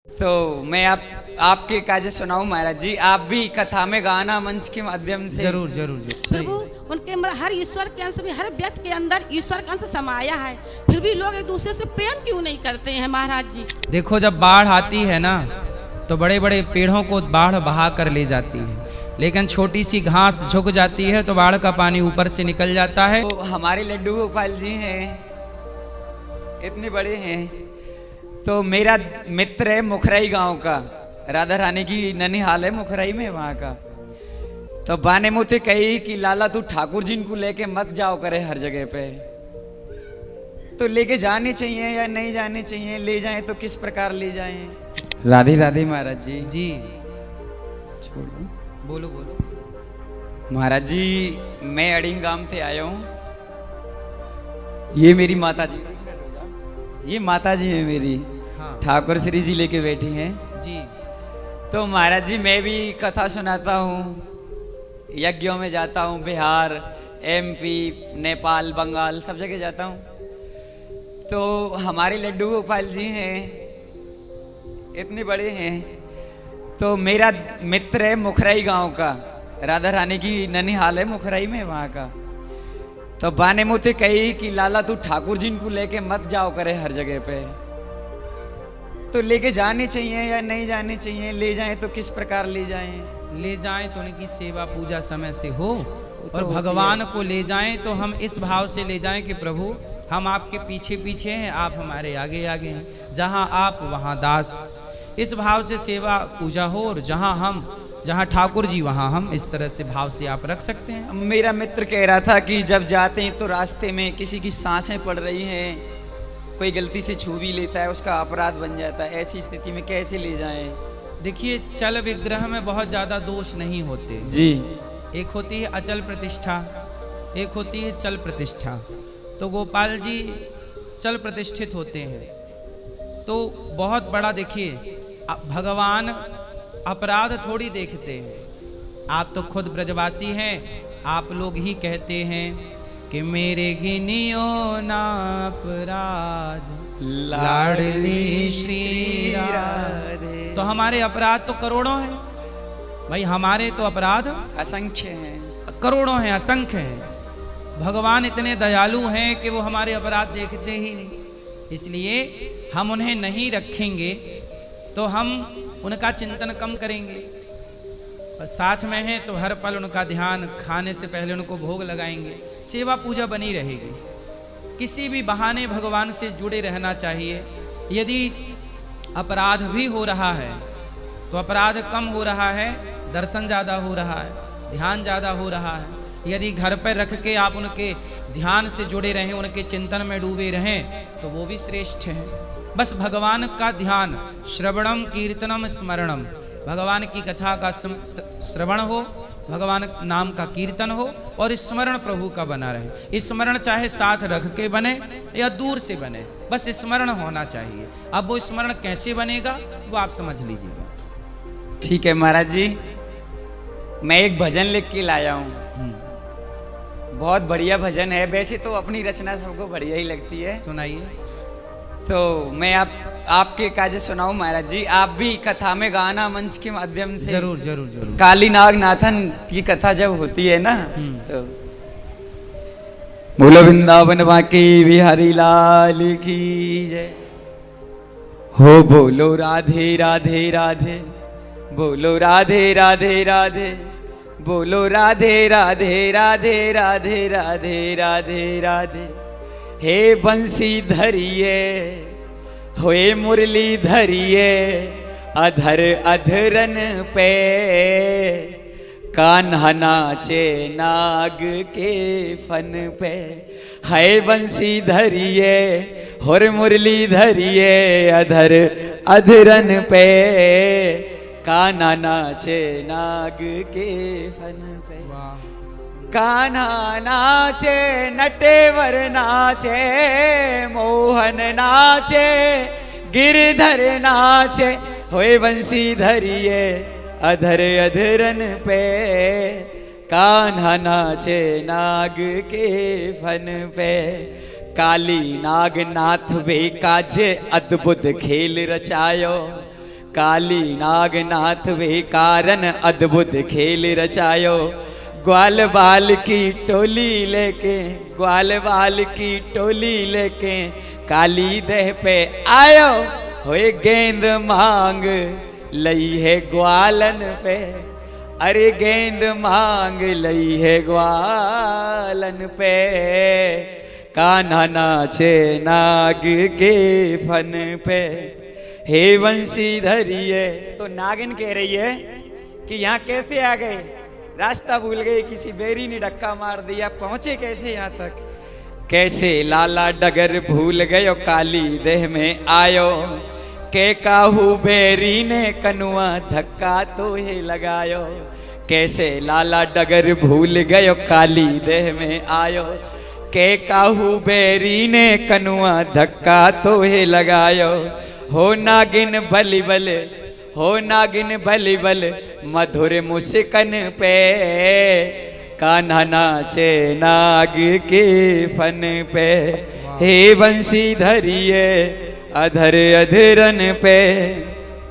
तो मैं आपके काजे सुनाऊं महाराज जी। आप भी कथा में गाना मंच के माध्यम से जरूर जरूर जरूर। प्रभु उनके हर ईश्वर के अंश में, हर व्यक्ति के अंदर ईश्वर का अंश समाया है, फिर भी लोग एक दूसरे से प्रेम क्यों नहीं करते हैं महाराज जी? देखो, जब बाढ़ आती है ना तो बड़े बड़े पेड़ों को बाढ़ बहा कर ले जाती है, लेकिन छोटी सी घास झुक जाती है तो बाढ़ का पानी ऊपर से निकल जाता है। तो हमारे लड्डू गोपाल जी हैं, इतने बड़े हैं। तो मेरा मित्र है मुखराई गांव का, राधा रानी की ननिहाल है मुखराई में, वहां का। तो बाने मुझे कही कि लाला तू ठाकुर जी को लेके मत जाओ करे हर जगह पे। तो लेके जाने चाहिए या नहीं जाने चाहिए, ले जाएं तो किस प्रकार ले जाएं? राधे राधे महाराज जी। जी छोड़ो, बोलो बोलो। महाराज जी मैं अड़िंग गांव से आया हूँ। ये मेरी माता जी, ये माता जी है मेरी, हाँ ठाकुर श्री जी लेके बैठी हैं जी। तो महाराज जी मैं भी कथा सुनाता हूँ, यज्ञों में जाता हूँ, बिहार, एमपी, नेपाल, बंगाल सब जगह जाता हूँ। तो हमारे लड्डू गोपाल जी हैं, इतने बड़े हैं। तो मेरा मित्र है मुखराई गांव का, राधा रानी की ननिहाल है मुखराई में, वहाँ का। तो बाने मुझे कही कि लाला तू ठाकुर जी को लेके मत जाओ करे हर जगह पे। तो लेके जाने चाहिए या नहीं जाने चाहिए, ले जाएं तो किस प्रकार ले जाएं? ले जाएं तो उनकी सेवा पूजा समय से हो, और होती भगवान है। को ले जाएं तो हम इस भाव से ले जाएं कि प्रभु हम आपके पीछे पीछे हैं, आप हमारे आगे आगे हैं, जहां आप वहां दास। इस भाव से सेवा पूजा हो, और जहां ठाकुर जी वहां हम, इस तरह से भाव से आप रख सकते हैं। मेरा मित्र कह रहा था कि जब जाते हैं तो रास्ते में किसी की सांसें पड़ रही हैं, कोई गलती से छू भी लेता है, उसका अपराध बन जाता है, ऐसी स्थिति में कैसे ले जाएं? देखिए, चल विग्रह में बहुत ज्यादा दोष नहीं होते जी। एक होती है अचल प्रतिष्ठा, एक होती है चल प्रतिष्ठा। तो गोपाल जी चल प्रतिष्ठित होते हैं, तो बहुत बड़ा, देखिए भगवान अपराध थोड़ी देखते हैं। आप तो खुद ब्रजवासी हैं, आप लोग ही कहते हैं कि मेरे गिनियो ना अपराध लाडली श्री राधे। तो हमारे अपराध तो करोड़ों हैं भाई, हमारे तो अपराध असंख्य हैं, करोड़ों हैं, असंख्य हैं। भगवान इतने दयालु हैं कि वो हमारे अपराध देखते ही नहीं, इसलिए हम उन्हें नहीं रखेंगे तो हम उनका चिंतन कम करेंगे। और साथ में हैं तो हर पल उनका ध्यान, खाने से पहले उनको भोग लगाएंगे, सेवा पूजा बनी रहेगी। किसी भी बहाने भगवान से जुड़े रहना चाहिए। यदि अपराध भी हो रहा है तो अपराध कम हो रहा है, दर्शन ज़्यादा हो रहा है, ध्यान ज़्यादा हो रहा है। यदि घर पर रख के आप उनके ध्यान से जुड़े रहें, उनके चिंतन में डूबे रहें, तो वो भी श्रेष्ठ है। बस भगवान का ध्यान, श्रवणम कीर्तनम स्मरणम, भगवान की कथा का श्रवण हो, भगवान नाम का कीर्तन हो, और स्मरण प्रभु का बना रहे। स्मरण चाहे साथ रख के बने या दूर से बने, बस स्मरण होना चाहिए। अब वो स्मरण कैसे बनेगा वो आप समझ लीजिएगा। ठीक है महाराज जी, मैं एक भजन लिख के लाया हूँ। बहुत बढ़िया भजन है, वैसे तो अपनी रचना सबको बढ़िया ही लगती है। सुनाइए। तो मैं आपके काजे सुनाऊं महाराज जी। आप भी कथा में गाना मंच के माध्यम से। जरूर जरूर जरूर। काली नाग नाथन की कथा जब होती है ना, तो बोलो वृंदावन बाकी बिहारी लाल की जय हो। बोलो राधे राधे राधे, बोलो राधे राधे राधे, बोलो राधे राधे राधे राधे राधे राधे राधे। हे बंसी धरिए, होए मुरली धरिए, अधर अधरन पे, कान्हा नाचे नाग के फन पे। है बंसी धरिए, होर मुरली धरिए, अधर अधरन पे, कान्हा नाचे नाग के फन पे। कान्हा नाचे नटेवर नाचे, मोहन नाचे गिरधर नाचे, होए बंसी धरिए अधर अधरन पे, कान्हा नाचे नाग के फन पे। काली नाग नाथ वे काजे अद्भुत खेल रचायो, काली नागनाथ वे कारण अद्भुत खेल रचायो। ग्वाल बाल की टोली लेके, ग्वाल बाल की टोली लेके काली देह पे आयो। होए गेंद मांग लई है ग्वालन पे, अरे गेंद मांग लई है ग्वालन पे। कान्हा नाचे नाग के फन पे, हे वंशी धरिए। तो नागिन कह रही है कि यहाँ कैसे आ गए, रास्ता भूल गए, किसी बेरी ने धक्का मार दिया, पहुंचे कैसे यहाँ तक। कैसे लाला डगर भूल गयो काली देह में आयो। के काहू बेरी ने कनुआ धक्का तो हे लगायो। कैसे लाला डगर भूल गयो काली देह में आयो। के काहू बेरी ने कनुआ धक्का तो हे लगायो। हो नागिन बलि बल, हो नागिन बलि बल मधुर मुस्कन पे। कान्हा नाचे नाग के फन पे, हे बंसी धरिए अधर अधरन पे।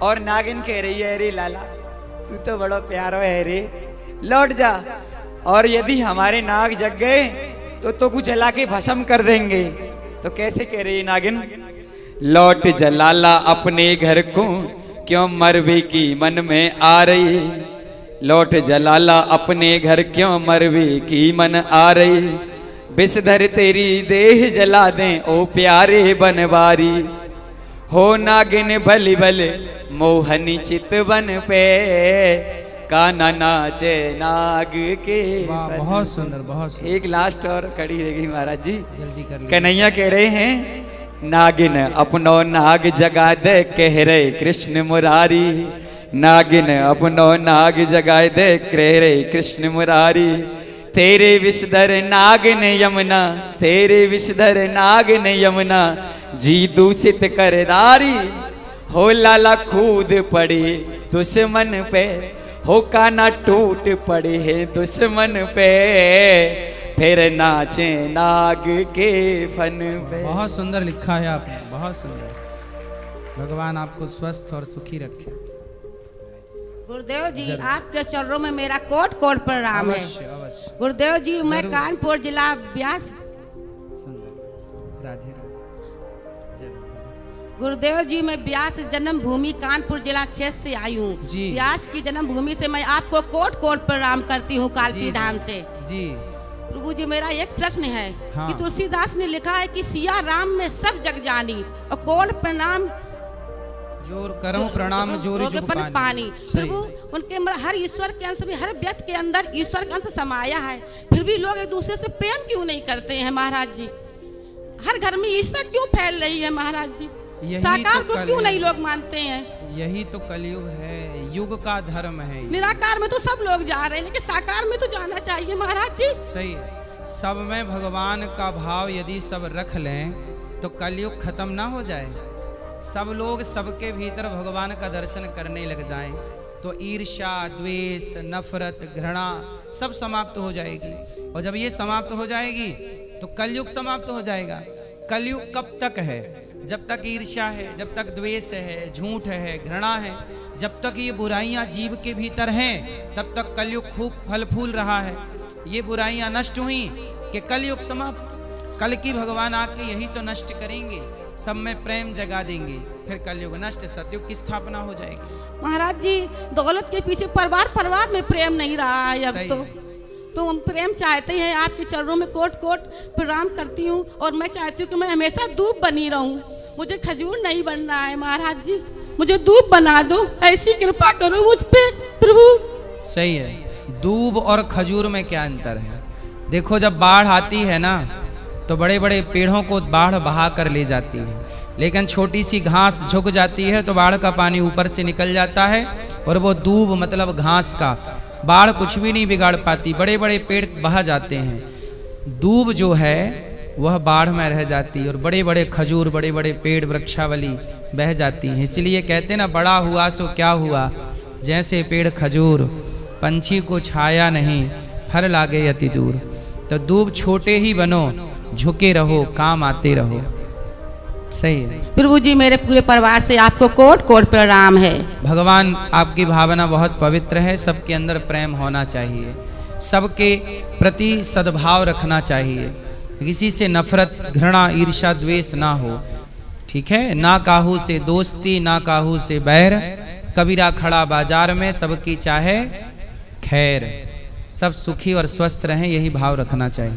और नागिन कह रही है अरे लाला तू तो बड़ा प्यारो है रे, लौट जा, और यदि हमारे नाग जग गए तो कुछ जला के भस्म कर देंगे। तो कैसे कह रही है नागिन, लौट जा लाला अपने घर को, क्यों मरवे की मन में आ रही। लौट जा लाला अपने घर, क्यों मरवे की मन आ रही। बिसधर तेरी देह जला दें ओ प्यारे बनवारी। हो नागिन बलि बल मोहनी चितवन पे। कान्हा नाचे नाग के वाह, बहुत सुंदर, बहुत सुंदर। एक लास्ट और कड़ी रह गई महाराज जी, जल्दी कर लीजिए। कन्हैया कह रहे हैं नागिन अपनो नाग जगा दे, कह रहे कृष्ण मुरारी। नागिन अपनो नाग जगा दे, कह रहे कृष्ण मुरारी। तेरे विषधर नाग ने यमुना, तेरे विषधर नाग ने यमुना जी दूषित करदारी। हो लाला कूद पड़े दुश्मन पे, हो कान्हा टूट पड़े है दुश्मन पे। फिर नाचे नाग के फन पे। बहुत सुंदर लिखा है आपने, बहुत सुंदर। भगवान आपको स्वस्थ और सुखी रखे। गुरुदेव जी आपके चरणों में मेरा कोट कोट प्रणाम है। अवश्य अवश्य। गुरुदेव जी मैं जरूर। कानपुर जिला ब्यास, सुंदर, राधे राधे। जरूर। गुरुदेव जी मैं ब्यास जन्मभूमि कानपुर जिला क्षेत्र से आई हूँ। जी। ब्यास की जन्मभूमि से मैं आपको कोट कोट प्रणाम करती हूँ कालपी जी, धाम से। जी। प्रभु जी मेरा एक प्रश्न है हाँ। कि तुलसीदास ने लिखा है कि सिया राम में सब जग जानी, और कोट प्रणाम जोर करो प्रणाम जोर जुग पानी। प्रभु उनके हर ईश्वर के अंश में, हर व्यक्ति के अंदर ईश्वर का अंश समाया है, फिर भी लोग एक दूसरे से प्रेम क्यों नहीं करते हैं महाराज जी। हर घर में ईर्ष्या क्यों फैल रही है महाराज जी, साकार को क्यों नहीं लोग मानते हैं। यही तो कलयुग है, युग का धर्म है। निराकार में तो सब लोग जा रहे हैं, लेकिन साकार में तो जाना चाहिए महाराज जी। सही है। सब में भगवान का भाव यदि सब रख लें तो कलयुग खत्म ना हो जाए। सब लोग सबके भीतर भगवान का दर्शन करने लग जाएं तो ईर्ष्या, द्वेष, नफरत, घृणा सब समाप्त हो जाएगी। और जब ये समाप्त हो जाएगी तो कलयुग समाप्त हो जाएगा। कलयुग कब तक है? जब तक ईर्ष्या है, जब तक द्वेष है, झूठ है, घृणा है, जब तक ये बुराइयां जीव के भीतर हैं तब तक कलयुग खूब फल फूल रहा है। ये बुराइयां नष्ट हुई कि कलयुग समाप्त। कल की भगवान आके यही तो नष्ट करेंगे, सब में प्रेम जगा देंगे, फिर कलयुग नष्ट, सतयुग की स्थापना हो जाएगी। महाराज जी दौलत के पीछे परिवार में प्रेम नहीं रहा है अब तो हम प्रेम चाहते हैं। आपके चरणों में कोट कोट प्रणाम करती हूँ, और मैं चाहती हूँ कि मैं हमेशा धूप बनी रहूँ। मुझे खजूर नहीं बनना है महाराज जी, मुझे धूप बना दो, ऐसी कृपा करो मुझ पे प्रभु। सही है। दूब और खजूर में क्या अंतर है? देखो जब बाढ़ आती है ना तो बड़े बड़े पेड़ों को बाढ़ बहा कर ले जाती है, लेकिन छोटी सी घास झुक जाती है तो बाढ़ का पानी ऊपर से निकल जाता है, और वो दूब मतलब घास का बाढ़ कुछ भी नहीं बिगाड़ पाती, बड़े बड़े पेड़ बहा जाते हैं। दूब जो है वह बाढ़ में रह जाती है, और बड़े बड़े खजूर, बड़े बड़े पेड़, वृक्षावली बह जाती हैं। इसलिए कहते ना बड़ा हुआ सो क्या हुआ, जैसे पेड़ खजूर, पंछी को छाया नहीं, फल लागे अति दूर। तो दूब छोटे ही बनो, झुके रहो, काम आते रहो। सही है। प्रभु जी मेरे पूरे परिवार से आपको कोट कोट प्रणाम है। भगवान आपकी भावना बहुत पवित्र है, सबके अंदर प्रेम होना चाहिए, सबके प्रति सद्भाव रखना चाहिए, किसी से नफरत घृणा ईर्ष्या द्वेष ना हो, ठीक है। ना काहू से दोस्ती ना काहू से बैर, कबीरा खड़ा बाजार में सबकी चाहे खैर। सब सुखी और स्वस्थ रहें, यही भाव रखना चाहिए।